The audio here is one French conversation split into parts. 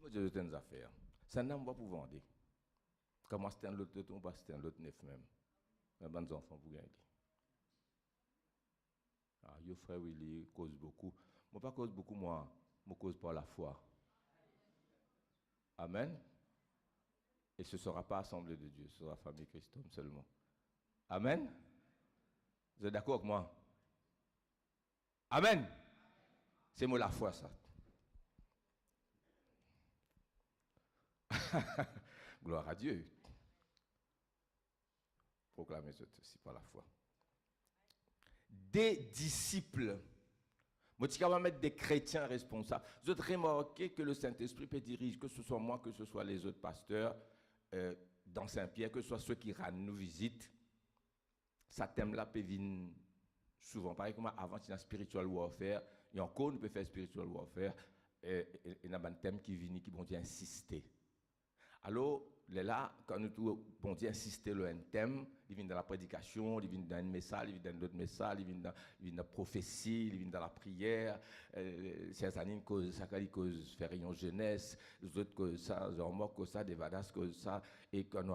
Dieu de affaires. Ça n'a pas pour vendre. Comment c'était un l'autre ton, pas c'était un l'autre neuf même. Mais bonnes enfants pour gagner. Ah, yo frère Willy cause beaucoup. Moi pas cause beaucoup moi cause par la foi. Amen. Et ce ne sera pas assemblée de Dieu, ce sera famille Christome seulement. Amen. Vous êtes d'accord avec moi? Amen. C'est moi la foi ça. Gloire à Dieu. Proclamez ceci par la foi. Des disciples. Moi, je vais mettre des chrétiens responsables. Vous avez remarqué que le Saint-Esprit peut diriger, que ce soit moi, que ce soit les autres pasteurs dans Saint-Pierre, que ce soit ceux qui nous visitent. Ça thème-là peut venir souvent. Pareil comme avant, il y a spiritual warfare. Il y a encore, on peut faire spiritual warfare. Et il y a un thème qui vient, qui vont dire insister. Alors, là, quand nous bon Dieu insister sur un thème, il vient dans la prédication, il vient dans un message, il vient dans d'autres messages, il vient dans la prophétie, il vient dans la prière. Certains années cause ça, cause faire réunion jeunesse, les autres cause ça, genre cause ça, des vadas cause ça, et quand nous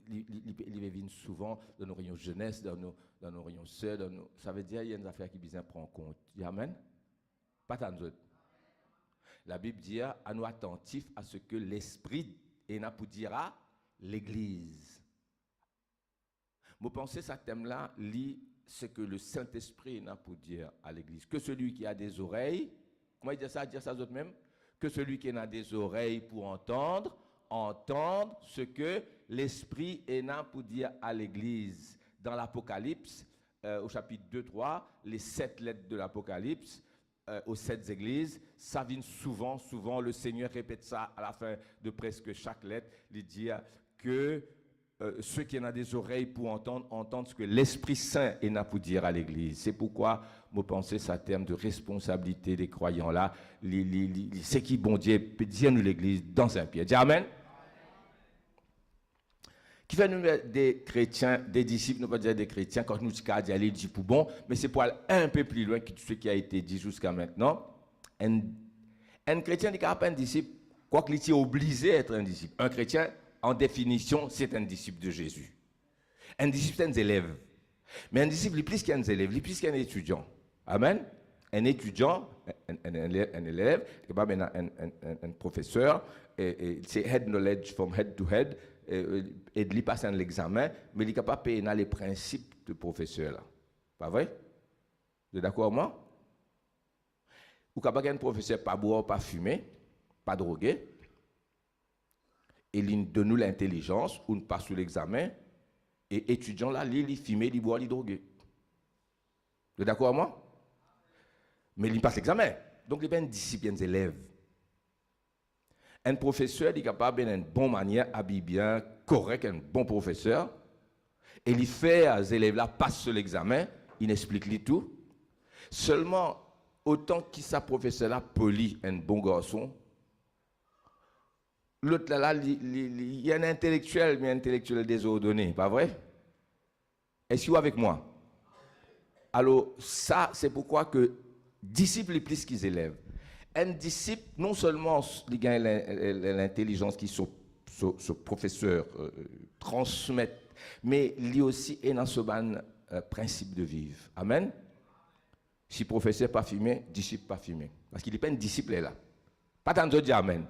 il vient souvent dans nos réunions jeunesse, dans nos réunions sœurs, ça veut dire il y a une affaire qui besoin prendre en compte. Amen. Pas tant d'autres. La Bible dit à nous attentifs à ce que l'esprit et n'a pour dire à l'Église. Moi, pensez ce thème-là, lit ce que le Saint-Esprit n'a pour dire à l'Église. Que celui qui a des oreilles, comment il dit ça d'autre même? Que celui qui a des oreilles pour entendre ce que l'Esprit n'a pour dire à l'Église. Dans l'Apocalypse, au chapitre 2-3, les 7 lettres de l'Apocalypse, aux 7 églises, ça vient souvent, le Seigneur répète ça à la fin de presque chaque lettre, il dit que ceux qui ont des oreilles pour entendent ce que l'Esprit Saint n'a pour dire à l'Église. C'est pourquoi, moi, pensez ça terme de responsabilité des croyants là, c'est qui bon Dieu peut dire nous l'Église dans Saint-Pierre. Dis Amen. Qui fait nous des chrétiens, des disciples, nous pas dire des chrétiens, quand nous disons aller dire pour bon, mais c'est pour aller un peu plus loin que ce qui a été dit jusqu'à maintenant. Un chrétien n'est pas un disciple, quoique il est obligé d'être un disciple. Un chrétien, en définition, c'est un disciple de Jésus. Un disciple, c'est un élève. Mais un disciple, il est plus qu'un élève, il est plus qu'un étudiant. Amen. Un étudiant, un élève, un professeur, c'est head knowledge from head to head, et il passe un examen, mais il n'est pas capable de payer les principes de professeur là. Pas vrai? Vous êtes d'accord avec moi? Ou capable un professeur pas boire, pas fumer, pas droguer, et il donne nous l'intelligence, ou nous passe sur l'examen, et étudiant là, il fume, il boit, il drogue. Vous êtes d'accord avec moi? Mais il passe l'examen. Donc il est un disciple, un élève. Un professeur est capable d'une bonne manière, habiller bien, correct, un bon professeur. Et il fait à ces élèves-là, passe sur l'examen, il explique tout. Seulement, autant qu'il sa professeur-là poli, un bon garçon, l'autre là, il y a un intellectuel, mais un intellectuel désordonné, pas vrai? Est-ce que vous êtes avec moi? Alors, ça, c'est pourquoi que disciple est plus qu'ils élèves. Un disciple, non seulement il gagne l'intelligence qui ce professeur transmet, mais il aussi est dans ce principe de vivre. Amen. Si professeur pas fumé, disciple pas fumé. Parce qu'il n'est pas un disciple là. Pas tant de dire Amen.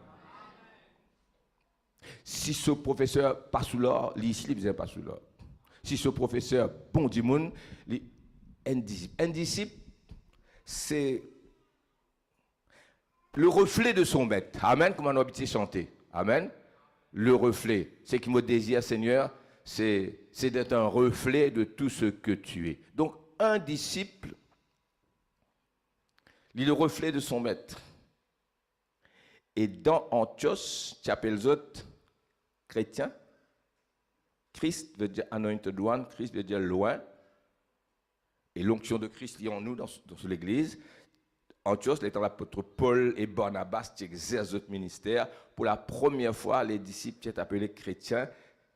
Si ce professeur pas sous l'or, il ne pas sous l'or. Si ce professeur bon du monde, un disciple. Un disciple, c'est le reflet de son maître. Amen, comme on a habitué chanter. Amen. Le reflet. Ce qui me désire, Seigneur, c'est d'être un reflet de tout ce que tu es. Donc, un disciple, il est le reflet de son maître. Et dans Antioche, tu appelles les autres chrétiens. Christ veut dire anointed one, Christ veut dire loin. Et l'onction de Christ est en nous dans l'église. Antioche, l'étant l'apôtre Paul et Barnabas qui exercent notre ministère. Pour la première fois, les disciples qui sont appelés chrétiens.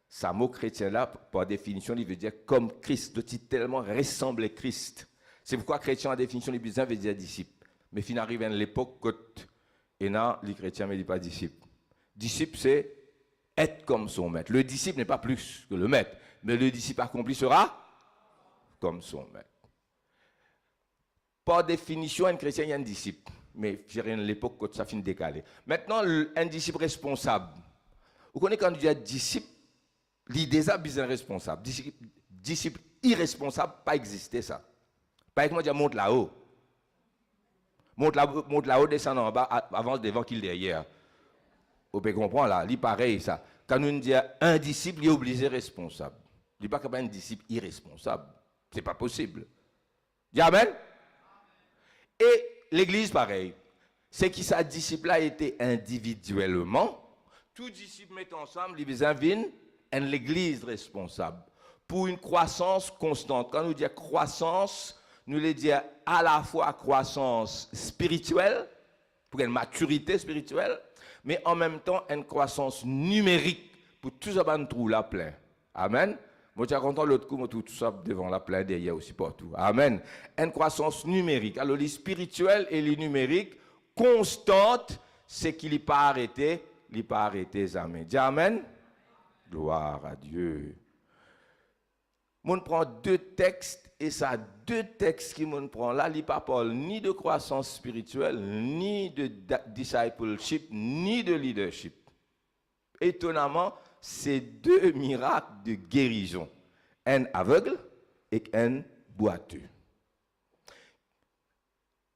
Ce mot chrétien-là, par définition, il veut dire comme Christ. Doit-il tellement ressembler à Christ? C'est pourquoi chrétien, en définition, les besoins veut dire disciple. Mais fin arrive à l'époque, et non, les chrétiens ne disent pas disciples. Disciple, c'est être comme son maître. Le disciple n'est pas plus que le maître, mais le disciple accompli sera comme son maître. Par définition, un chrétien, il y a un disciple. Mais j'ai rien à l'époque quand ça finit décalé. Maintenant, un disciple responsable. Vous connaissez quand on dit un disciple, l'idée ça, c'est un responsable. Disciple irresponsable, pas exister ça. Par exemple, dire monte là-haut. Monte là-haut, descend en bas, avance devant qu'il derrière. Vous pouvez comprendre là, c'est pareil ça. Quand on dit un disciple, il est obligé responsable. Il n'est pas comme un disciple irresponsable. Ce n'est pas possible. Dis Amen. Et l'église, pareil. C'est que sa disciple a été individuellement. Tout disciple met ensemble, il invite l'église responsable. Pour une croissance constante. Quand nous disons croissance, nous les disons à la fois croissance spirituelle, pour une maturité spirituelle, mais en même temps une croissance numérique pour tout ça nous trouve là plein. Amen. Moi, je suis content l'autre coup, moi, tout ça devant la plein derrière aussi partout. Amen. Une croissance numérique. Alors, les spirituels et les numériques constantes, c'est qu'il n'est pas arrêté, Amen. Dis Amen. Gloire à Dieu. On prend deux textes, et ça, deux textes qui m'on prend là, il ne parle ni de croissance spirituelle, ni de discipleship, ni de leadership. Étonnamment, c'est deux miracles de guérison. Un aveugle et un boiteux.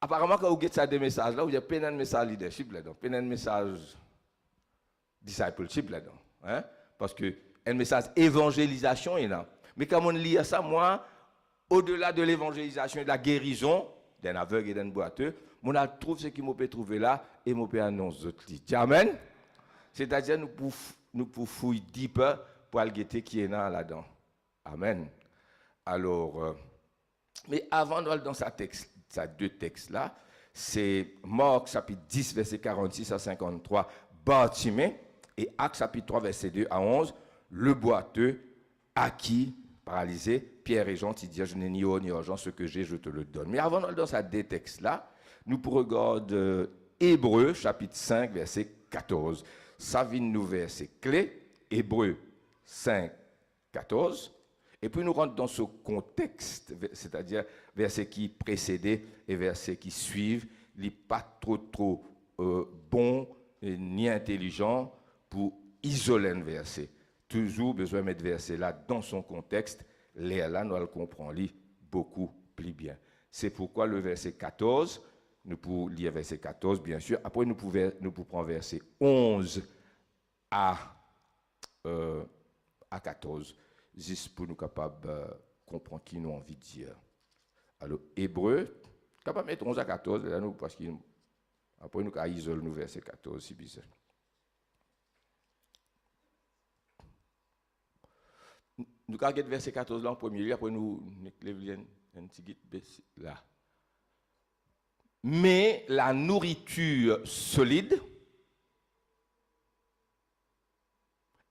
Apparemment, quand vous avez ça des messages là, vous avez plein de messages leadership là-dedans, plein de messages discipleship là-dedans. Hein? Parce que un message évangélisation est là. Mais quand on lit ça, moi, au-delà de l'évangélisation et de la guérison d'un aveugle et d'un boiteux, on trouve ce qu'il peut trouver là et on peut annoncer autres livres. Amen. C'est-à-dire nous pouvons fouiller deeper pour aller guetter qui est là-dedans. Amen. Alors, mais avant d'aller dans ces deux textes-là, c'est Marc chapitre 10, verset 46 à 53, Bartimée, et Actes chapitre 3, verset 2 à 11, le boiteux, acquis, paralysé, Pierre et Jean, qui disent, je n'ai ni or ni argent, ce que j'ai, je te le donne. Mais avant d'aller dans ces deux textes-là, nous regarder Hébreux chapitre 5, verset 14. Ça vient nous verset clé, Hébreux 5, 14. Et puis nous rentrons dans ce contexte, c'est-à-dire versets qui précédaient et versets qui suivent, il n'est pas trop bon ni intelligent pour isoler un verset. Toujours besoin de mettre verset là dans son contexte, là nous le comprenons beaucoup plus bien. C'est pourquoi le verset 14, nous pouvons lire verset 14 bien sûr, après nous pouvons prendre verset 11 à 14, juste pour nous capables de comprendre ce qu'ils nous ont envie de dire. Alors, Hébreu, capable de mettre 11 à 14, là, nous, parce qu'après nous avons isolé nous verset 14, c'est bizarre. Nous avons verset 14 là en premier lieu, après nous lèvons un petit guide là. Mais la nourriture solide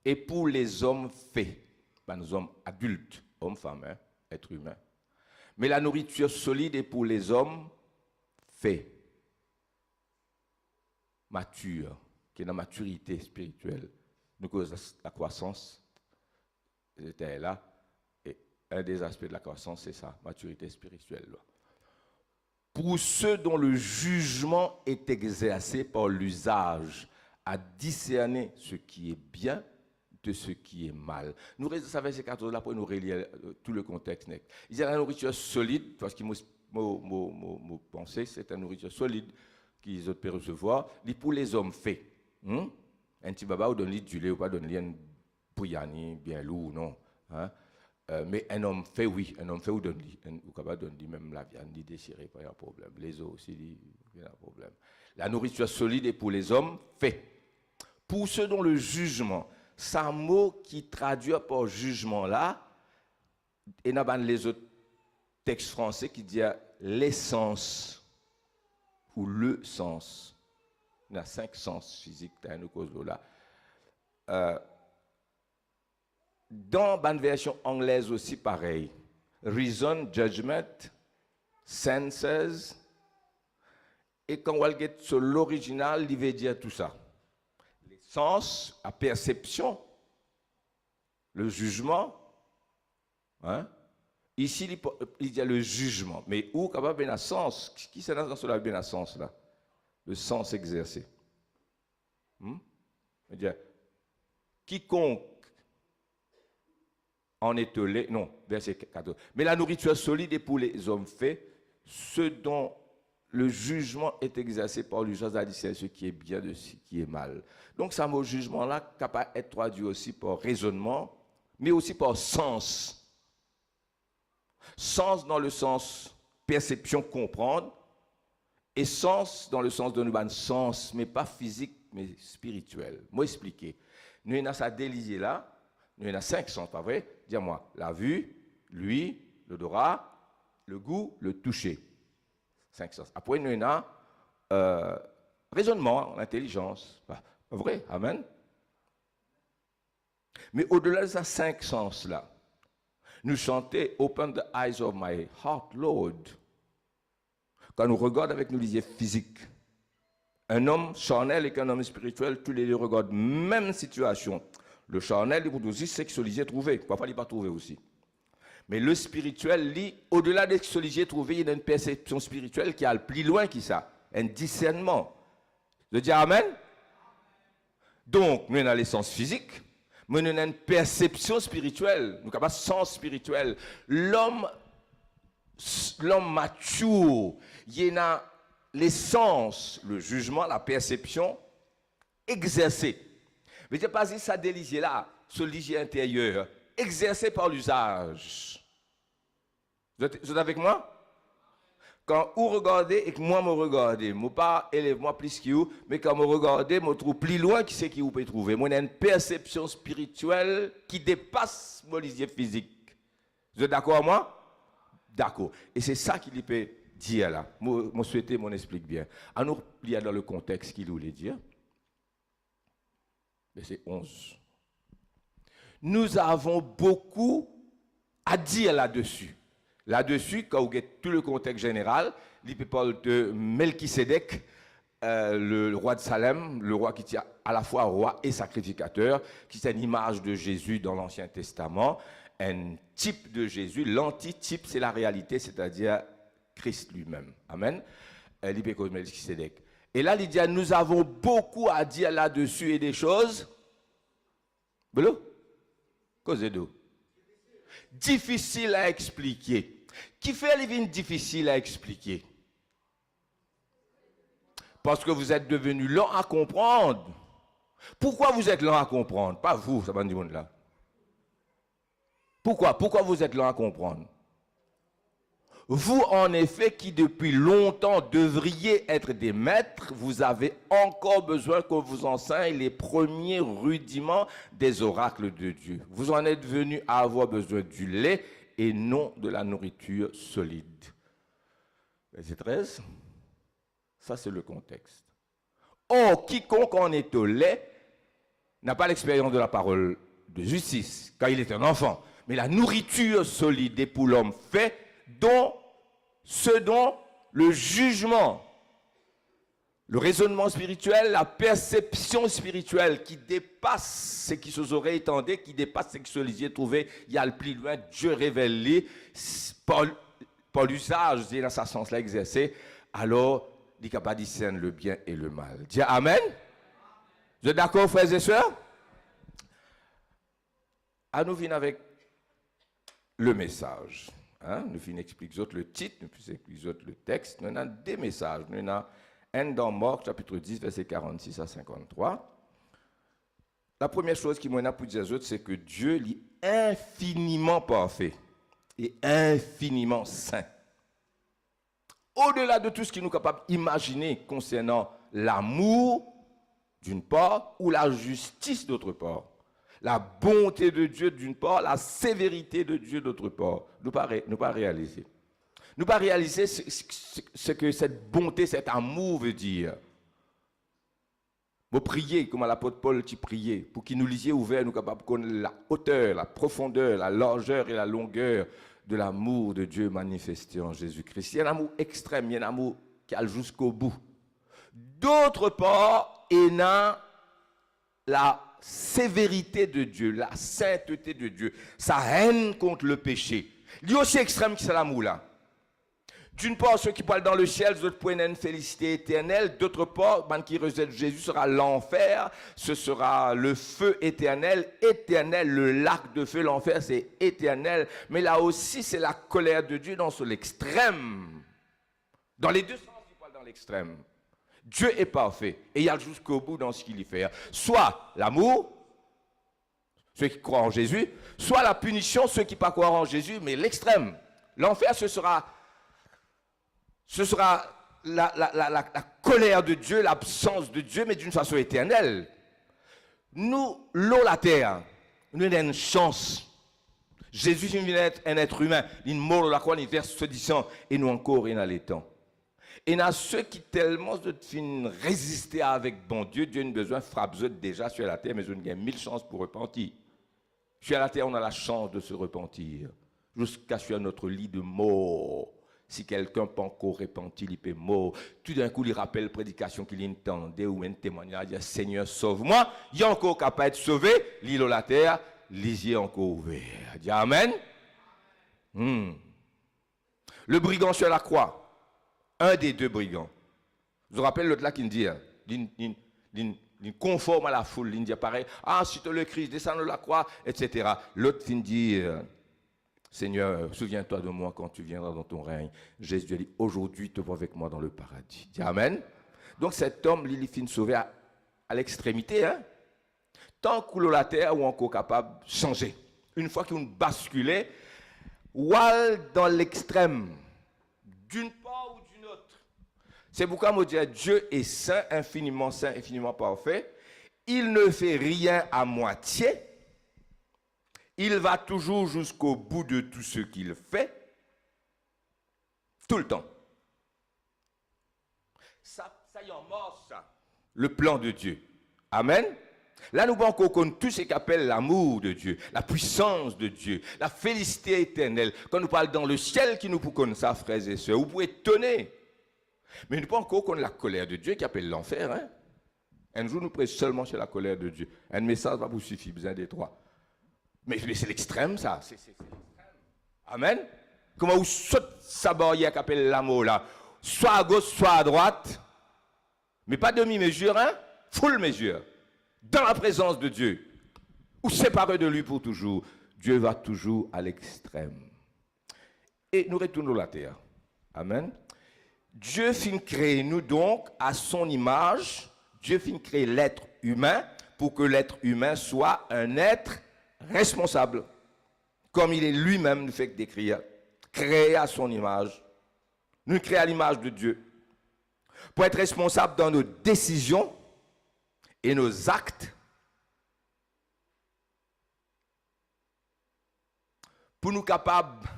est pour les hommes faits, ben, nous hommes adultes, hommes, femmes, hein, êtres humains. Mais la nourriture solide est pour les hommes faits, matures, qui est dans la maturité spirituelle. Nous cause la croissance était là, et un des aspects de la croissance, c'est ça, maturité spirituelle. Pour ceux dont le jugement est exercé par l'usage à discerner ce qui est bien de ce qui est mal. Nous réalisons ça verset 14 là pour nous relire tout le contexte. Il y a la nourriture solide, parce que mon pensée, c'est une nourriture solide qu'ils peuvent recevoir, pour les hommes faits. Un petit baba ou donne-lui du lait ou pas donne-lui un bouillani bien lourd, non. Hein? Mais un homme fait, oui, un homme fait ou donne-lui. Ou capable donne-lui même la viande, il déchirée, pas de problème. Les os aussi, il y a un problème. La nourriture solide est pour les hommes faits. Pour ceux dont le jugement, c'est un mot qui traduit par jugement là, et dans les autres textes français qui disent l'essence ou le sens. Il y a 5 sens physiques dans nos causes là. Dans la version anglaise aussi pareil. Reason, judgment, senses. Et quand on regarde sur l'original, il veut dire tout ça. Les sens, la perception, le jugement. Hein? Ici, il y a le jugement. Mais où capable bien un sens? Qui c'est dans cela bien un sens là? Le sens exercé. C'est-à-dire, quiconque en est tolé, non, verset 14. Mais la nourriture solide est pour les hommes faits, ce dont le jugement est exercé par l'urgence à discerner ce qui est bien de ce qui est mal. Donc, ça mot jugement-là, capable d'être traduit aussi par raisonnement, mais aussi par sens. Sens dans le sens perception, comprendre, et sens dans le sens de nous, sens, mais pas physique, mais spirituel. Moi, expliquer. Nous avons ça délié là, nous avons 5 sens, pas vrai? Dis-moi, la vue, l'ouïe, l'odorat, le goût, le toucher. 5 sens. Après, nous avons raisonnement, l'intelligence. Pas vrai? Amen. Mais au-delà de ces 5 sens-là, nous chantons Open the eyes of my heart, Lord. Quand nous regardons avec nos yeux physiques, un homme charnel et qu'un homme spirituel, tous les deux regardent même situation. Le charnel, il peut aussi sexualiser, trouver. Parfois, il n'est pas trouvé aussi. Mais le spirituel, lui, au-delà de sexualiser, trouver, il y a une perception spirituelle qui a le plus loin que ça. Un discernement. Je dis Amen. Donc, nous avons les sens physiques, mais nous avons une perception spirituelle. Nous avons un sens spirituel. L'homme mature, il y a les sens, le jugement, la perception exercée. Mais je ne pas si ça délié là, ce ligier intérieur, exercé par l'usage. Vous êtes avec moi? Quand vous regardez et que moi me regardez, je ne pas élève moi plus que vous, mais quand vous regardez, je trouve plus loin qui c'est qui vous peut trouver. Moi, j'ai une perception spirituelle qui dépasse mon lisier physique. Vous êtes d'accord avec moi? D'accord. Et c'est ça qu'il peut dire là. Moi, souhaité, m'en explique bien. À nous lire dans le contexte qu'il voulait dire. Verset 11. Nous avons beaucoup à dire là-dessus. Là-dessus, quand vous avez tout le contexte général, il parle de Melchisédek, le roi de Salem, le roi qui tient à la fois roi et sacrificateur, qui est une image de Jésus dans l'Ancien Testament, un type de Jésus. L'antitype, c'est la réalité, c'est-à-dire Christ lui-même. Amen. Melchisédek. Et là, il dit, nous avons beaucoup à dire là-dessus et des choses. Voilà. Cause d'eau. Difficile à expliquer. Qui fait les vignes difficiles à expliquer? Parce que vous êtes devenu lent à comprendre. Pourquoi vous êtes lent à comprendre? Pas vous, ça va du monde là. Pourquoi? Pourquoi vous êtes lent à comprendre? Vous, en effet, qui depuis longtemps devriez être des maîtres, vous avez encore besoin qu'on vous enseigne les premiers rudiments des oracles de Dieu. Vous en êtes venus à avoir besoin du lait et non de la nourriture solide. Verset 13, ça c'est le contexte. Or, quiconque en est au lait n'a pas l'expérience de la parole de justice, car il est un enfant. Mais la nourriture solide est pour l'homme fait, ce dont le jugement, le raisonnement spirituel, la perception spirituelle qui dépasse ce qui se aurait étendu, qui dépasse ce qui se les trouvé, il y a le plus loin, Dieu révélé par l'usage, dans sa sens-là exercé, alors il est capable de discerner le bien et le mal. Dis Amen. Vous êtes d'accord, frères et sœurs? À nous venir avec le message. Hein? Nous finissons expliquer le titre, nous finissons expliquer le texte. Nous avons des messages. Nous avons un dans Marc, chapitre 10, verset 46 à 53. La première chose qui m'a pour dire c'est que Dieu est infiniment parfait et infiniment saint. Au-delà de tout ce qu'il nous est capable d'imaginer concernant l'amour d'une part ou la justice d'autre part. La bonté de Dieu d'une part, la sévérité de Dieu d'autre part. Nous ne pas réaliser. Nous pas réaliser ce que cette bonté, cet amour veut dire. Vous priez comme l'apôtre Paul qui priait, pour qu'il nous lisiez ouvert, nous capables de connaître la hauteur, la profondeur, la largeur et la longueur de l'amour de Dieu manifesté en Jésus-Christ. Il y a un amour extrême, il y a un amour qui a jusqu'au bout. D'autre part, il y a la sévérité de Dieu, la sainteté de Dieu, sa haine contre le péché. Il est aussi extrême que c'est l'amour là. D'une part, ceux qui parlent dans le ciel, d'autres pour une félicité éternelle. D'autre part, ceux qui rejettent Jésus sera l'enfer. Ce sera le feu éternel, éternel, le lac de feu. L'enfer, c'est éternel. Mais là aussi, c'est la colère de Dieu dans l'extrême. Dans les deux sens, il parle dans l'extrême. Dieu est parfait et il y a jusqu'au bout dans ce qu'il y fait. Soit l'amour, ceux qui croient en Jésus, soit la punition, ceux qui ne croient pas en Jésus, mais l'extrême. L'enfer, ce sera la colère de Dieu, l'absence de Dieu, mais d'une façon éternelle. Nous, l'eau, la terre, nous avons une chance. Jésus est être un être humain. Il mort la croix, il verse ce sang, et nous encore, il a les temps. Et il y a ceux qui tellement de fin résister avec bon Dieu, Dieu a besoin de frapper déjà sur la terre, mais on a 1000 chances pour repentir. Sur la terre, on a la chance de se repentir. Jusqu'à sur notre lit de mort. Si quelqu'un n'a pas encore repenti, il peut mort. Tout d'un coup, il rappelle la prédication qu'il entendait ou un témoignage, il dit Seigneur, sauve-moi. Il est encore capable de sauver, l'île ou la terre, les yeux encore ouverts. Dis Amen. Le brigand sur la croix. Un des deux brigands. Je vous rappelle l'autre là qui me dit, il conforme à la foule, il dit pareil, si tu le Christ, descends de la croix, etc. L'autre qui me dit, Seigneur, souviens-toi de moi quand tu viendras dans ton règne. Jésus dit, aujourd'hui, te vois avec moi dans le paradis. Dis Amen. Donc cet homme, il finit sauvé à l'extrémité, hein? Tant qu'il la terre ou encore capable de changer. Une fois qu'il basculé, ou dans l'extrême, d'une part ou d'une autre. C'est pourquoi on dit Dieu est saint, infiniment parfait. Il ne fait rien à moitié. Il va toujours jusqu'au bout de tout ce qu'il fait. Tout le temps. Ça y en mort, ça. Le plan de Dieu. Amen. Là, nous pouvons connaître tout ce qu'appelle l'amour de Dieu, la puissance de Dieu, la félicité éternelle. Quand nous parlons dans le ciel, qui nous pouvons connaître ça, frères et sœurs, vous pouvez étonner. Mais nous pouvons encore connaître la colère de Dieu qui appelle l'enfer. Hein? Un jour, nous prêchons seulement sur la colère de Dieu. Un message va vous suffire, besoin des trois. Mais c'est l'extrême, ça. C'est l'extrême. Amen. Comment vous sautez sa barrière qui appelle l'amour, là. Soit à gauche, soit à droite. Mais pas demi-mesure, hein? Full mesure. Dans la présence de Dieu, ou séparé de lui pour toujours, Dieu va toujours à l'extrême. Et nous retournons la terre. Amen. Dieu finit créer nous donc à son image. Dieu finit créer l'être humain pour que l'être humain soit un être responsable. Comme il est lui-même fait décrire. Créé à son image. Nous créons à l'image de Dieu. Pour être responsable dans nos décisions et nos actes, pour nous capables.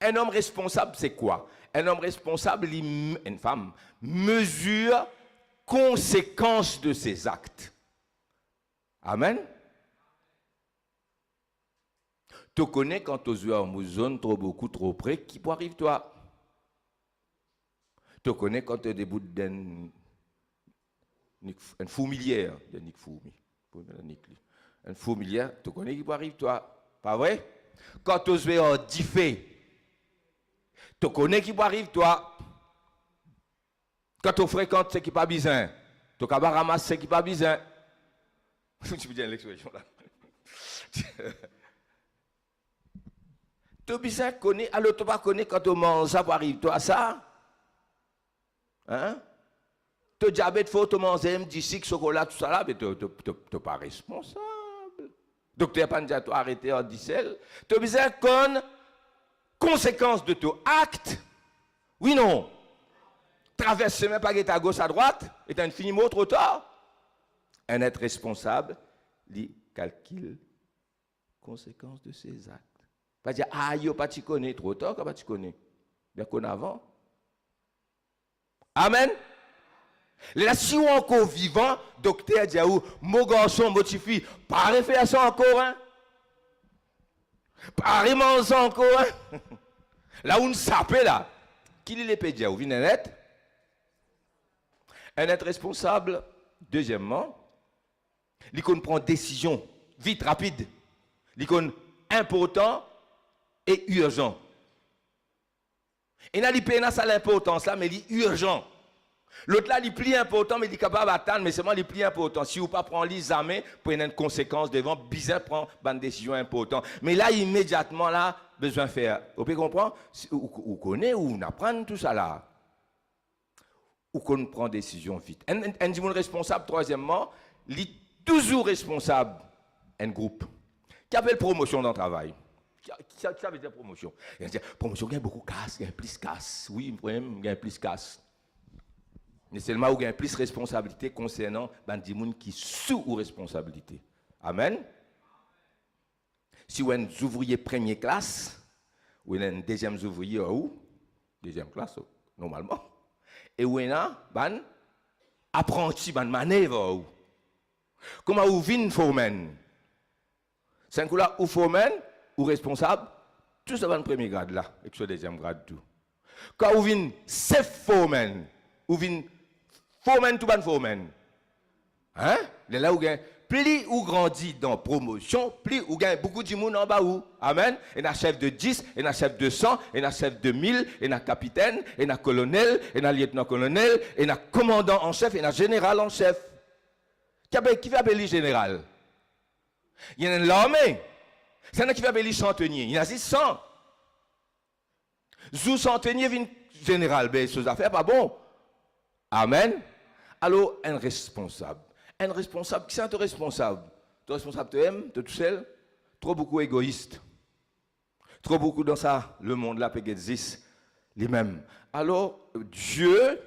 Un homme responsable, c'est quoi? Un homme responsable, une femme, mesure conséquences de ses actes. Amen. Tu connais quand tu es en zone trop beaucoup, trop près, qui peut arriver toi? Tu connais quand tu es debout d'une fourmilière, de Nick Fourmi. Une fourmilière, tu connais qui peut arriver toi? Pas vrai? Quand tu es en diffé, tu connais qui peut arriver toi? Quand tu fréquentes ce qui n'est pas bizarre, tu vas ramasser ce qui n'est pas bizarre. Tu peux dire l'expression là. Tu bizarre connais, alors tu ne connais pas quand tu manges ça, pour arriver toi ça? Hein? Tu diabète, faut te manger un petit chocolat, tout ça là, mais tu n'es pas responsable. Docteur Pandja, tu as arrêté en dissel. Tu as besoin de conséquences de ton acte. Oui, non. Traverser même pas à gauche, à droite, est un infiniment trop tard. Un être responsable, il calcule conséquences de ses actes. Pas dire, yo, pas tu connais, trop tard, comment tu connais? Bien qu'on avant. Amen. Là, si on est encore vivant, docteur dit, mon garçon, mon petit fille, pas refaire ça encore, hein? Pas refaire ça encore, hein? Là où on s'appelle, là, qui les peut dire, vous venez net? Un être responsable, deuxièmement, L'icône prend décision, vite, rapide. L'icône important et urgent. Et là, l'IPNA, ça a l'importance là, mais il est urgent. L'autre là, il est plus important, mais il est capable d'attendre, mais seulement il est plus important. Si vous ne pas prendre les armées, pour une conséquence devant, bizarre prend une décision importante. Mais là, immédiatement, là, besoin de faire. Vous pouvez comprendre? Vous connaissez ou on apprend tout ça là. Ou qu'on prend décision vite. Un dit responsable, troisièmement, il est toujours responsable, un groupe. Qui appelle promotion dans le travail? Ça veut dire promotion. Il dit, promotion, il y a beaucoup de casse, il y a plus de casse. Oui, il y a plus de casse. Mais seulement où il y a plus de responsabilité concernant des gens qui sont sous responsabilité. Amen. Si vous êtes un ouvrier première classe, ou un deuxième ouvrier où? Deuxième classe, normalement. Et vous êtes un apprenti, un manœuvre. Comment vous venez foreman? C'est un coup là, ou foreman, ou responsable, tout ça va dans le premier grade là, et le deuxième grade tout. Quand vous venez chef foreman, vous venez foreman tout ban foreman. Hein? Là où gagne plus ou grandit dans promotion, plus ou gagne beaucoup de monde en bas où. Amen. Et un chef de 10, et un chef de 100, et un chef de 1000, et un capitaine, et un colonel, et un lieutenant-colonel, et un commandant en chef, et un général en chef. Qui fait appeler général? Il y a l'armée. C'est un qui fait appeler chantenier. Il y en a 600. Zou chantenier vient général. Ben, ces affaires pas bon. Amen. Alors, un responsable. Un responsable, qui c'est un responsable? Ton responsable te aime, te tout seul? Trop beaucoup égoïste. Trop beaucoup dans ça, le monde là, peut existe les mêmes. Alors, Dieu,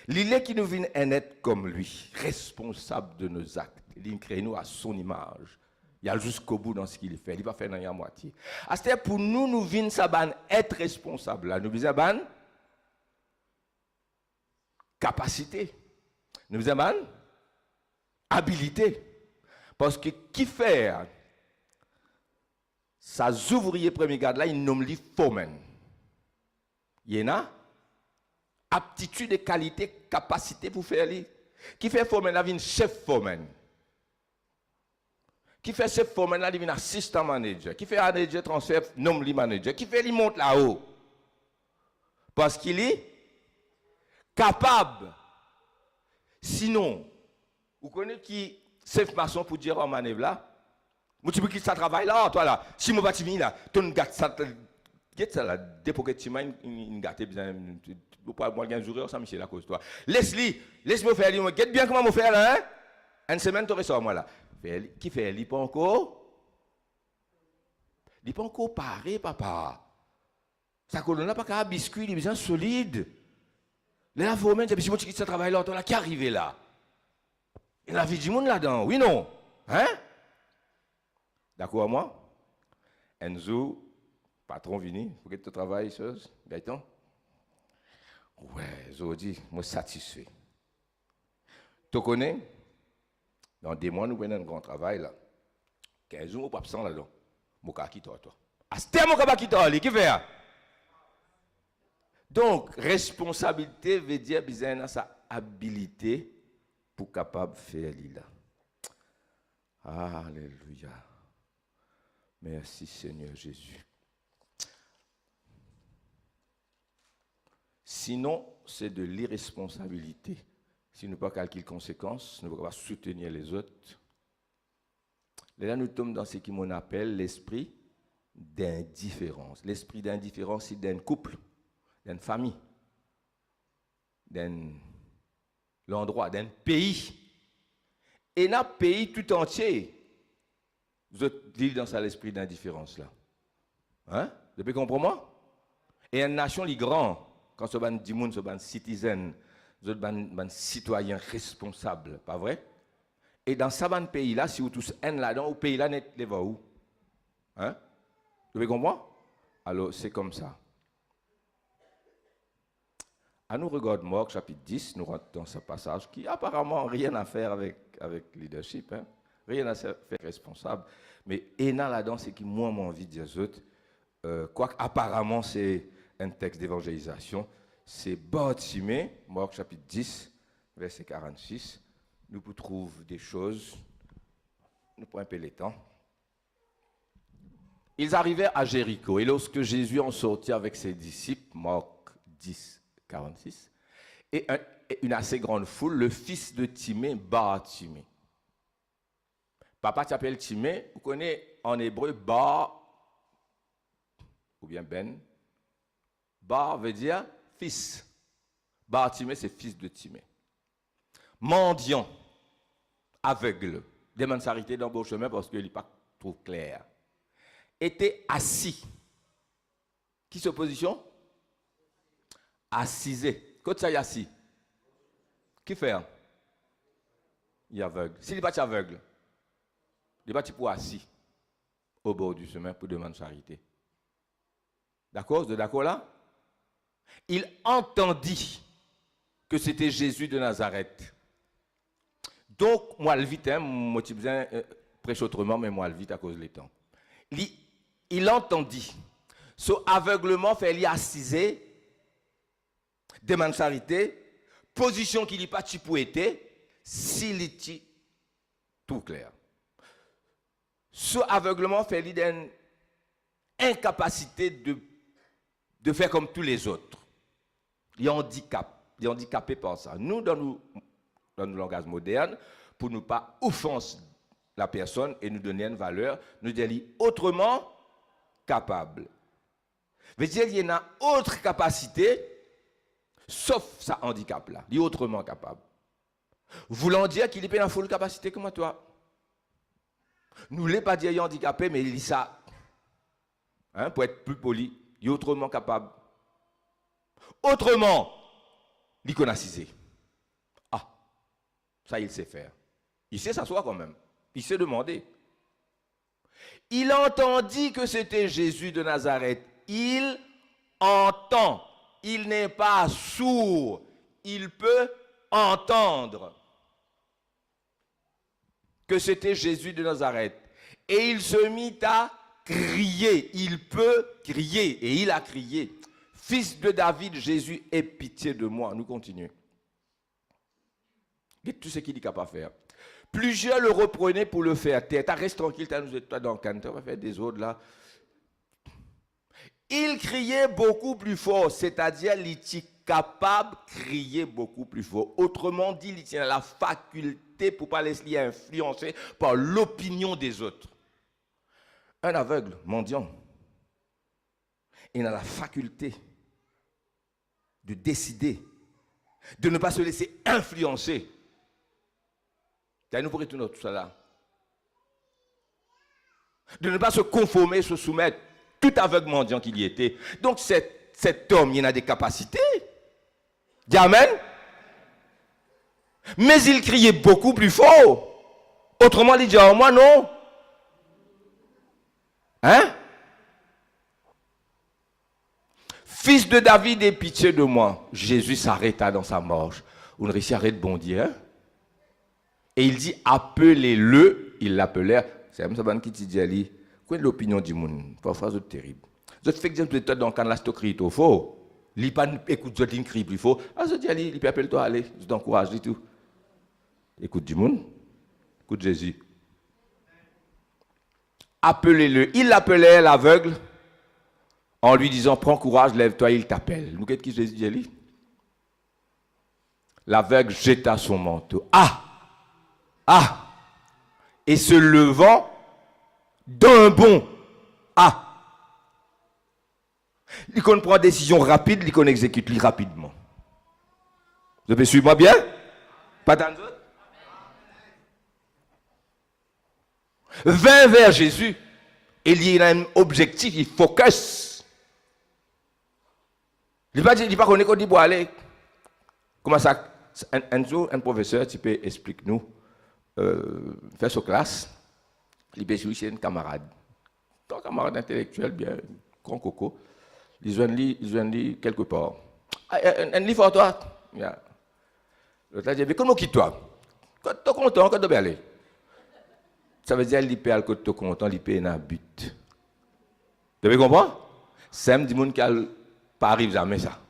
il est qui nous vient un être comme lui, responsable de nos actes. Il crée nous à son image. Il a jusqu'au bout dans ce qu'il fait. Il va faire dans la moitié. C'est-à-dire pour nous, nous venons ça être responsable. Là, nous disons capacité. Nous disons habilité. Parce que qui fait ça ouvrier premier garde là, il nomme les foreman. Il y en a aptitude et qualité, capacité pour faire les. Qui fait foreman là, il vient chef foreman. Qui fait chef foreman là, il vient assistant manager. Qui fait manager transfert, nomme les manager. Qui fait, il monte là-haut. Parce qu'il est capable. Sinon, vous connaissez qui chef maçon pour dire en manœuvre là? Vous tu peux quitter ça travail là, toi là. Si mon bâtiment là, ton gâte ça, qu'est-ce ça là? Dès que tu m'as une gâte bien, vous pas moi un jour ça Michel à cause toi. Laisse-moi faire, guette bien comment me faire là, hein? Une semaine tu ressors moi là. Qui fait il pas encore? Il pas encore paré papa. Ça colonne là pas qu'à biscuit, il est bien solide. Là faut même si moi tu quittes ce travail là, toi là qui arrivé là. Il y a la vie du monde là-dedans, oui non? Hein? D'accord moi? Enzo, patron vini, pour que tu travailles, chose, Gaëtan? Ouais, je dis, moi satisfait. Tu connais? Dans des mois, nous venons un grand travail là. 15 jours, pas absent là-dedans. Je vais quitter toi. À ce terme, je vais quitter qui fait? Donc, responsabilité veut dire besoin sa habilité pour capable de faire là. Alléluia. Merci Seigneur Jésus. Sinon, c'est de l'irresponsabilité. Si nous ne pas calculer les conséquences, nous ne pouvons pas soutenir les autres. Là, nous tombons dans ce qu'on appelle l'esprit d'indifférence. L'esprit d'indifférence, c'est d'un couple, d'une famille, d'un endroit, d'un pays. Et dans le pays tout entier, vous vivez dans ça l'esprit d'indifférence là. Hein? Depuis qu'on comprend moi? Et une nation est grand, quand ce ban du monde, ce ban citoyen, ce ban citoyen responsable, pas vrai? Et dans ce ban pays là, si vous tous un là-dedans, au pays là, net les va où? Hein? Vous comprendre? Alors c'est comme ça. À nous regarde Marc chapitre 10, nous rentrons dans ce passage qui apparemment rien à faire avec leadership, hein? Rien à faire responsable. Mais Ena là-dedans, c'est qui moi j'ai envie de dire aux autres, quoique apparemment c'est un texte d'évangélisation, c'est Bartimée, Marc chapitre 10, verset 46. nous trouvons des choses. Nous prenons un peu le temps. Ils arrivaient à Jéricho, et lorsque Jésus en sortit avec ses disciples, Marc 10, 46, et une assez grande foule, le fils de Timée, Bar-Timée. Papa s'appelle Timée, vous connaissez en hébreu Bar, ou bien Ben. Bar veut dire fils. Bar-Timée, c'est fils de Timée. Mendiant, aveugle, demande s'arrêter dans le chemin parce qu'il n'est pas trop clair. Était assis. Qui se position? Assisé. Quand ça y est assis? Qui fait? Il est aveugle. S'il n'est pas aveugle, il n'est pas pour assis au bord du chemin pour demander charité. D'accord? Vous êtes d'accord là? Il entendit que c'était Jésus de Nazareth. Donc, moi, le vite, moi, je besoin prêcher autrement, mais moi, le vite à cause du temps. Il entendit. Ce aveuglement fait lui assiser, demande charité, position qu'il n'y pas pour être, s'il est tout clair. Ce aveuglement fait lui une incapacité de faire comme tous les autres. Il est handicapé par ça. Nous, dans le langage moderne, pour ne pas offenser la personne et nous donner une valeur, nous disons autrement capable. Veut dire qu'il y a une autre capacité, sauf sa handicap-là. Il est autrement capable. Voulant dire qu'il est pas dans full capacité comme toi. Nous ne l'avons pas dit qu'il est handicapé, mais il dit ça. Hein, pour être plus poli, il est autrement capable. Autrement, il connaît assisé. Ah, ça il sait faire. Il sait s'asseoir quand même. Il sait demander. Il entendit que c'était Jésus de Nazareth. Il entend. Il n'est pas sourd. Il peut entendre que c'était Jésus de Nazareth. Et il se mit à crier. Il peut crier. Et il a crié. Fils de David, Jésus, aie pitié de moi. Nous continuons. Tout ce qu'il est capable de faire. Plusieurs le reprenaient pour le faire taire. Reste tranquille, toi dans le canton, on va faire des autres là. Il criait beaucoup plus fort, c'est-à-dire il était capable de crier beaucoup plus fort. Autrement dit, il tient la faculté pour ne pas laisser influencer par l'opinion des autres. Un aveugle, mendiant, il a la faculté de décider, de ne pas se laisser influencer. Nous pourrions tout ça là. De ne pas se conformer, se soumettre, tout aveugle mendiant qu'il y était. Donc cet homme, il a des capacités. Dis amen. Mais il criait beaucoup plus fort. Autrement, il dit, oh, moi non. Hein? Fils de David, aie pitié de moi. Jésus s'arrêta dans sa marche. On ne réussit à arrêter de bondir. Hein? Et il dit, appelez-le. Ils l'appelèrent. C'est comme ça qui dit, Ali, quoi est l'opinion du monde? Parfois, c'est terrible. Je fais que peut-être dans le cas de la story, il faut. Il n'y a pas écoute, je crie plus fort. Ah, je dis, Ali, il peut appeler toi, allez, je t'encourage, dis tout. Écoute du monde, écoute Jésus. Appelez-le. Il l'appelait l'aveugle en lui disant, prends courage, lève-toi, il t'appelle. Nous, qu'est-ce que Jésus dit, Ali? L'aveugle jeta son manteau. Ah! Ah! Et se levant d'un bond. Ah! Il qu'on prend une décision rapide, il qu'on exécute rapidement. Vous avez suivi moi bien? Pas d'un autre? Vint vers Jésus. Et il a un objectif, il focus. Il ne dit pas qu'on est qu'on dit, bon, allez. Comment ça? Un jour, un professeur, tu peux expliquer nous, faire sa classe. Il peut jouer chez un camarade. Un camarade intellectuel, bien, grand coco. Ils ont dit quelque part. Un livre pour toi. L'autre a dit, mais comment quitte-toi? Quand tu es content, quand tu es aller. Ça veut dire qu'il peut quand tu es content, il peut un but. Tu veux comprendre? C'est un petit monde qui pas arrive jamais ça.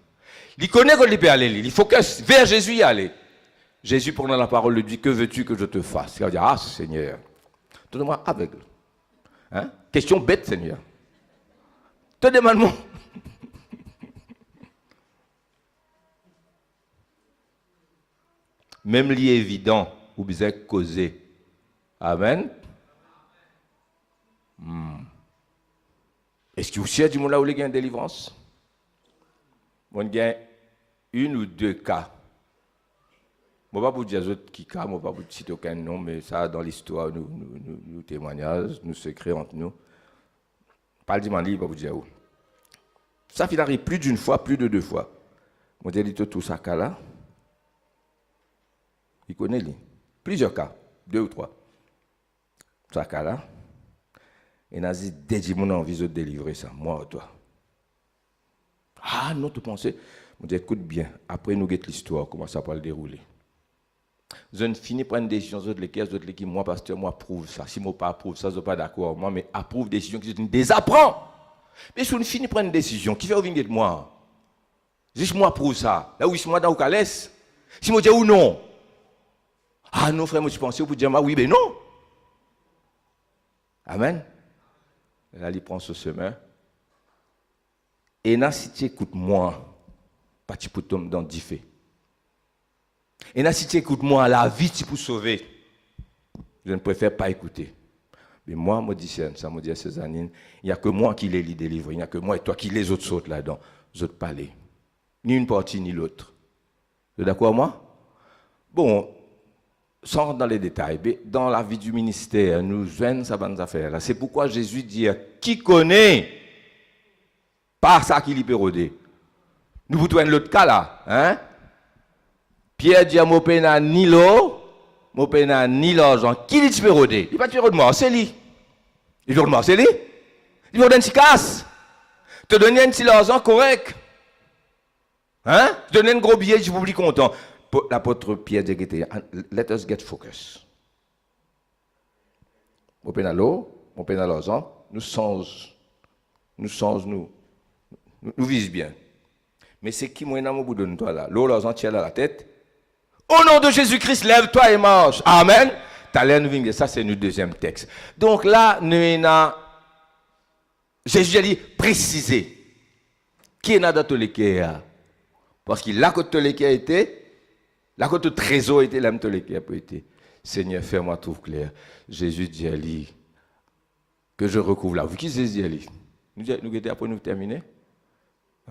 Il connaît quand il peut aller, il focus vers Jésus y aller. Jésus, prenant la parole, lui dit, que veux-tu que je te fasse? Il va dire, ah Seigneur, donne-moi aveugle. Hein? Question bête, Seigneur. Te demande-moi. Même lié évident, ou bien causer. Amen. Est-ce que vous savez du monde là où il y a une délivrance? Il y a une ou deux cas. Je ne vais pas vous dire qui cas, je ne vais pas vous citer aucun nom, mais ça, dans l'histoire, nous témoignages, nous secrets entre nous. Pas le dimanche, je ne vais pas vous dire où. Ça finit plus d'une fois, plus de deux fois. Je dis tout ça cas là. Il connaît lui. Plusieurs cas, deux ou trois. Ça cas là. Et Nazi dit, mon envie de délivrer ça, moi ou toi. Ah non, tu pensais. Je dis, écoute bien, après nous guettons l'histoire, comment ça va le dérouler. Je ne finis pas une décision, je les moi, pasteur, moi, approuve ça. Si moi, pas approuve ça, je ne suis pas d'accord. Moi, mais approuve décision qui se désapprend. Mais si on ne finit pas une décision, qui fait revenir de moi? Juste moi, approuve ça. Là où je suis moi dans le calès. Si moi, dis ou non. Ah non, frère, moi, je pensais, vous dire, oui, mais non. Amen. Là, il prend ce chemin. Et là, si tu écoutes moi, pas tu peux tomber dans 10 faits. Et là, si tu écoutes moi, la vie, tu peux sauver. Je ne préfère pas écouter. Mais moi, je dis ça, me dit à Cézanine, il n'y a que moi qui les délivre, il n'y a que moi et toi qui les autres sautent là-dedans. Les autres parler. Ni une partie, ni l'autre. Vous êtes d'accord, moi? Bon, sans rentrer dans les détails, mais dans la vie du ministère, nous joignons ça bonne affaire là. C'est pourquoi Jésus dit, qui connaît pas ça qui peut rôder. Nous vous trouvons l'autre cas là, hein? Pierre dit à Mopena ni l'eau, Mopena ni l'argent. Qui dit peut rôder? Il va te faire de moi, c'est lui. Il veut de moi, c'est lui. Il veut donner un petit casse. Te donner un petit argent correct. Hein? Te donner un gros billet, je vous dis content. L'apôtre Pierre dit, let us get focus. Mopena l'eau, Mopena l'argent, nous visons bien. Mais c'est qui moi au bout de toi là? L'eau, l'argent, tient à la tête. Au nom de Jésus-Christ, lève-toi et marche. Amen. Ça, c'est notre deuxième texte. Donc là, Jésus a dit préciser. Qui est dans tous les cas? Parce qu'il a côté les cas était, la côté trésor était, là, tous les cas peut être. Seigneur, fais-moi tout clair. Jésus dit à lui que je recouvre la vie. Qui Jésus dit à lui? Nous étions après nous terminer.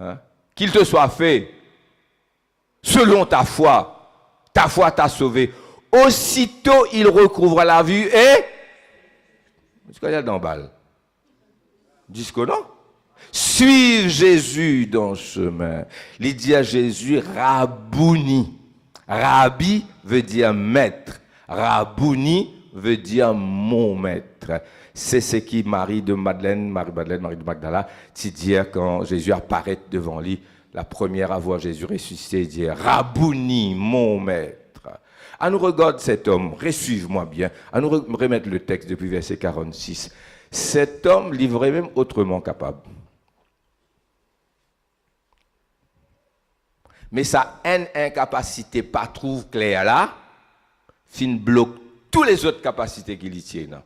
Hein? Qu'il te soit fait selon ta foi. Ta foi t'a sauvé. Aussitôt, il recouvre la vue et... Est-ce qu'il y a dans balle? Disco, non? Suivre Jésus dans le chemin. Il dit à Jésus, Rabouni. Rabbi veut dire maître. Rabouni veut dire mon maître. C'est ce qui Marie de Magdala, dit dire quand Jésus apparaît devant lui, la première à voir Jésus ressuscité, dire Rabouni, mon maître. À nous regarder cet homme, suive-moi bien, à nous remettre le texte depuis verset 46. Cet homme livrait même autrement capable. Mais sa incapacité pas trouve claire là, fin bloque toutes les autres capacités qu'il y tient.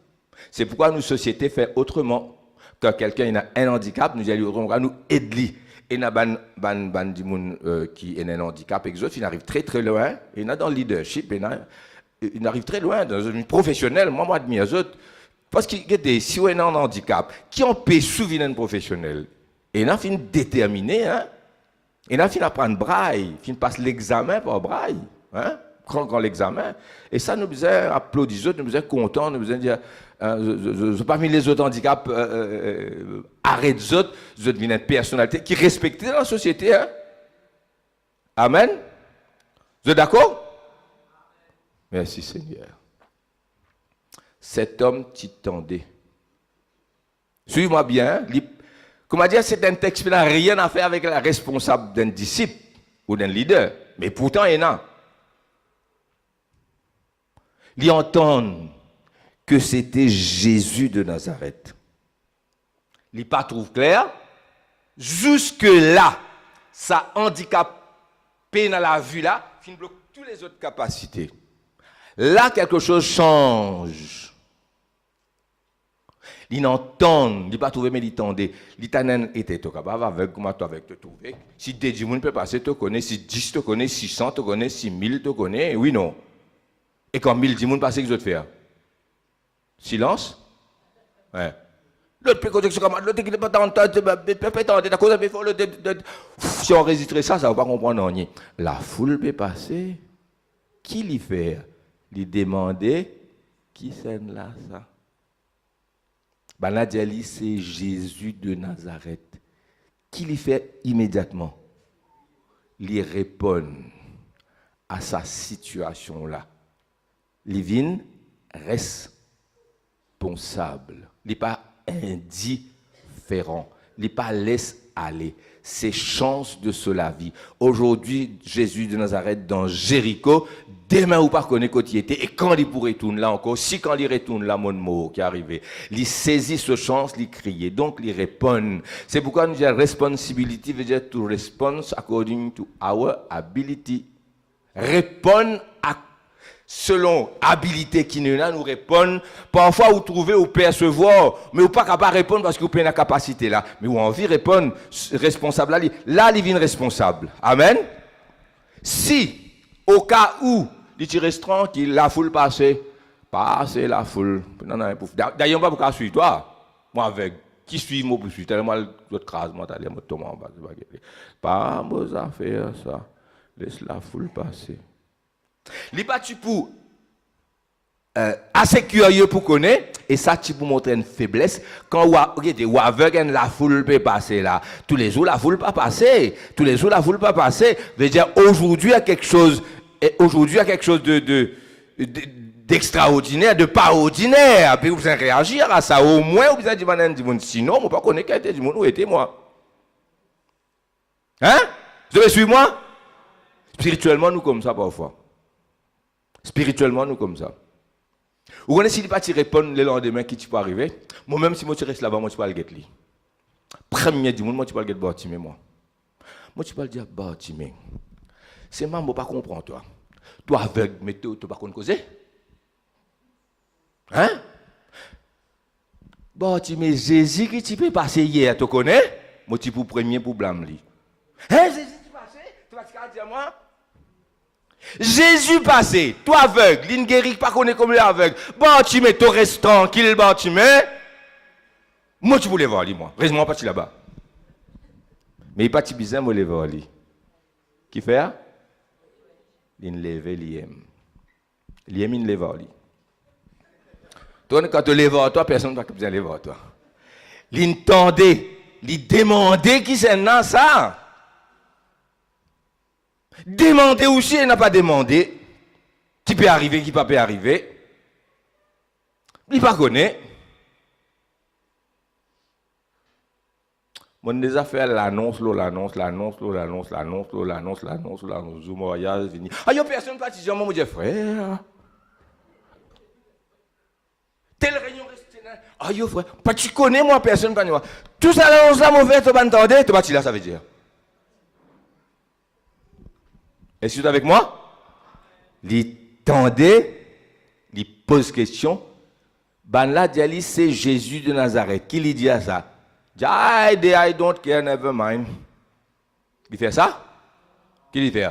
C'est pourquoi nos sociétés font autrement. Quand quelqu'un a un handicap, nous allons nous aider. Et il y a des gens qui ont un handicap, et ils arrivent très très loin. Et il y a dans le leadership, ils arrivent très loin, dans une professionnelle. Moi, j'admire les autres. Parce qu'il y a des si on a un handicap, qui ont payé souvent un professionnel. Et il a fini déterminé, hein. Il a fini à prendre braille, il passe l'examen par braille, hein. Quand l'examen. Et ça, nous faisons applaudir, nous faisons contents, nous faisons dire, parmi les autres handicaps, arrête les autres deviennent une personnalité qui est respectée dans la société. Hein? Amen. Vous êtes d'accord? Merci Seigneur. Cet homme t'y tendait. Suivez-moi bien. Comment dire, c'est un texte qui n'a rien à faire avec la responsable d'un disciple ou d'un leader. Mais pourtant, il y en a. Ils entendent que c'était Jésus de Nazareth. Ils pas trouve clair. Jusque là, ça handicapé dans la vue là, fin bloque toutes les autres capacités. Là, quelque chose change. Il n'entend, il pas trouver, mais il tendait. L'Itanen était capable avec comment tu avec te trouver. Si 10 personnes peuvent passer, te connais. Si 10 te connais, 600 te connais, 6000 te connais. Oui, non. Et quand 1000 personnes passent, qu'est-ce que tu fais? Silence? Ouais. L'autre peut côté l'autre qui n'est pas si on enregistrait ça, ça ne va pas comprendre rien. La foule peut passer. Qui l'y fait? Lui demander qui c'est là ça? Ben là, c'est Jésus de Nazareth. Qui l'y fait immédiatement? Il répond à sa situation là. Il vient responsable. Il n'est pas indifférent. Il n'est pas laisse aller. C'est chance de cela vie. Aujourd'hui, Jésus de Nazareth dans Jéricho, demain ou pas connaît côté était et quand il pourrait retourner là encore, si quand il retourne là mon mot qui est arrivé, il saisit ce chance, il crie, donc il répond. C'est pourquoi nous disons responsibility veut dire to respond according to our ability. Répondre à selon habilité qui nous a, nous répondre. Parfois, vous trouvez ou percevoir, mais vous pas capable de répondre parce que vous avez la capacité là. Mais vous avez envie de répondre, responsable là, il vient responsable. Amen. Si, au cas où, il reste tranquille, la foule passée, la foule. D'ailleurs, on va pas suivre toi. Moi, avec qui suit, moi, pour suivre, tellement l'autre crase, moi, t'allais, moi, tomber en bas. Pas vos affaires, ça. Laisse la foule passer. Les pas tu pour assez curieux pour connaître et ça tu pour montrer une faiblesse quand ou aveugle la foule peut passer là tous les jours la foule pas passer veut dire aujourd'hui il y a quelque chose d'extraordinaire de pas ordinaire puis vous allez réagir à ça au moins vous allez dire sinon on pas connaître qui était du monde où était moi hein vous devez suivre moi spirituellement nous comme ça parfois. Spirituellement, nous comme ça. Vous connaissez si il pas répondre le lendemain qui tu peux arriver. Moi-même, si moi tu restes là-bas, moi tu peux le guetter. Premier du monde, moi tu peux le guetter Bartimée, moi. Moi tu peux le dire Bartimée. C'est moi, moi pas comprendre toi. Toi aveugle, mais tu pas connaître causer. Hein? Bartimée, Jésus qui tu peux passer hier, tu connais? Moi tu peux premier pour blâmer lui. Hein, Jésus tu passé? Tu vas te dire moi? Jésus passé, toi aveugle, l'in guéri pas connaît comme l'aveugle. Bartimée, tu restes tranquille, Bartimée. Moi, tu voulais voir lui, moi. Reste-moi parti là-bas. Mais il pas si bizarre, moi, les voir lui. Qui fait? Il lève, il aime. Il aime, il lève lui. Toi, quand tu lèves toi, personne ne va bien lever toi. Il tendait, il demandait qui c'est dans ça. Demander aussi, il n'a pas demandé. Qui peut arriver, qui ne peut pas arriver. Il ne pas connaît. Mon des affaires, l'annonce, l'annonce. Zoom, voyage, vini. Ah, il n'y a personne qui dit, mon Dieu, frère. Telle réunion reste là. Ah, yo, frère. Pas tu connais, moi, personne, pas moi. Tout ça, l'annonce, là, mauvais, tu vas entendre, tu vas là, ça veut dire. Est-ce que tu es avec moi? Il tendait, il pose question. Ben là, c'est Jésus de Nazareth. Qui lui dit à ça? I don't care, never mind. Il fait ça? Qui lui fait?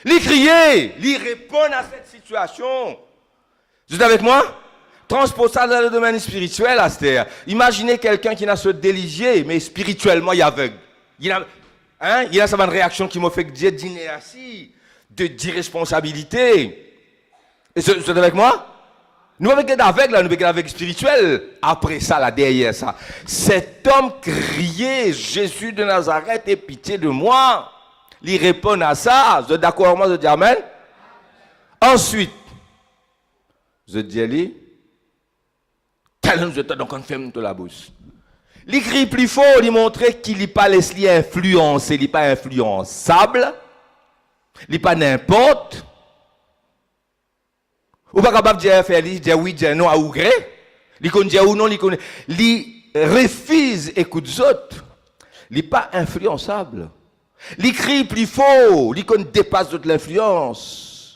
Il criait, il répond à cette situation. Vous êtes avec moi? Transpose ça dans le domaine spirituel, Astère. Imaginez quelqu'un qui n'a ce déligier, mais spirituellement, il est aveugle. Il y a ça une réaction qui m'a fait dire dîner assis, d'irresponsabilité. Et vous êtes avec moi? Nous avons été aveugle, nous avons été aveugle spirituel. Après ça, là, derrière ça, cet homme criait, Jésus de Nazareth, aie pitié de moi. Il répond à ça. Vous êtes d'accord avec moi? Je dis Amen. Ensuite, je dis Ali, je te donc ferme de la bouche. Il crie plus fort, il montrait qu'il n'est pas laissé influencer, il n'est pas influençable, il n'est pas n'importe. Ou pas capable de dire oui, dire non à ou gré. Il connaît dire ou non, il connaît. Il refuse écoute les autres. Il n'est pas influençable. Il crie plus fort, il dépasse toute l'influence.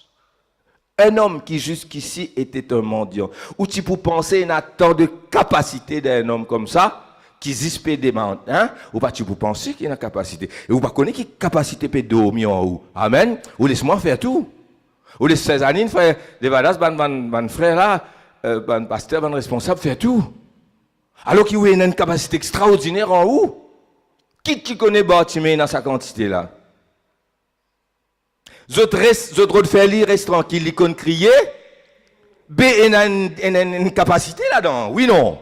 Un homme qui jusqu'ici était un mendiant. Ou tu peux penser une tant de capacité d'un homme comme ça, qui zispé des mains, hein? Ou pas tu peux penser qu'il a une capacité. Et ou pas connaître qui capacité peut dormir en haut. Amen. Ou laisse-moi faire tout. Ou les 16 années, frère, les vadas, ban frère là, ban pasteur, ban responsable, faire tout. Alors qu'il y a une capacité extraordinaire en haut. Qui connaît Bartimée dans sa quantité là? Zot droit de faire lire, reste tranquille, ils connaissent crier. B, il a une capacité là-dedans. Oui, non.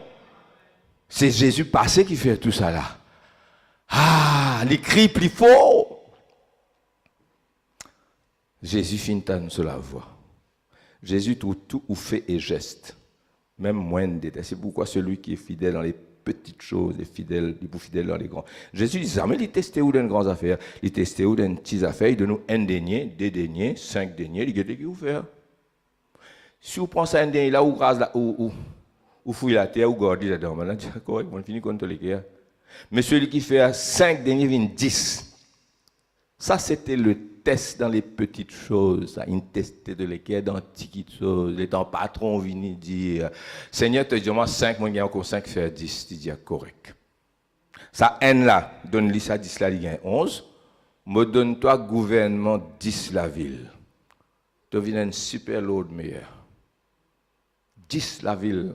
C'est Jésus passé qui fait tout ça là. Ah, les cris plus fort. Jésus finit sur la voix. Jésus tout ou fait et geste. Même moins de détails. C'est pourquoi celui qui est fidèle dans les petites choses est fidèle, il est fidèle dans les grands. Jésus dit, jamais il testait où dans les grandes affaires, il testait où dans les petites affaires, il donne nous un denier, 2 deniers, 5 deniers, il dit, qui vous fait? Si vous prenez un denier là, ou rase là, ou fouille la terre, ou gardez là-dedans, maintenant, c'est correct, on finit contre les guerres. Mais celui qui fait 5 deniers vient 10. Ça, c'était le test dans les petites choses. Ça. Il testait de l'équerre dans les petites choses. Les temps patron venu dire, Seigneur, te dis moi 5, moi j'ai encore 5 faire 10. Tu dis correct. Ça, N là, donne-lui ça 10 là, il y a 11. Me donne-toi gouvernement 10 la ville. Tu viens un super load meilleur. 10 la ville.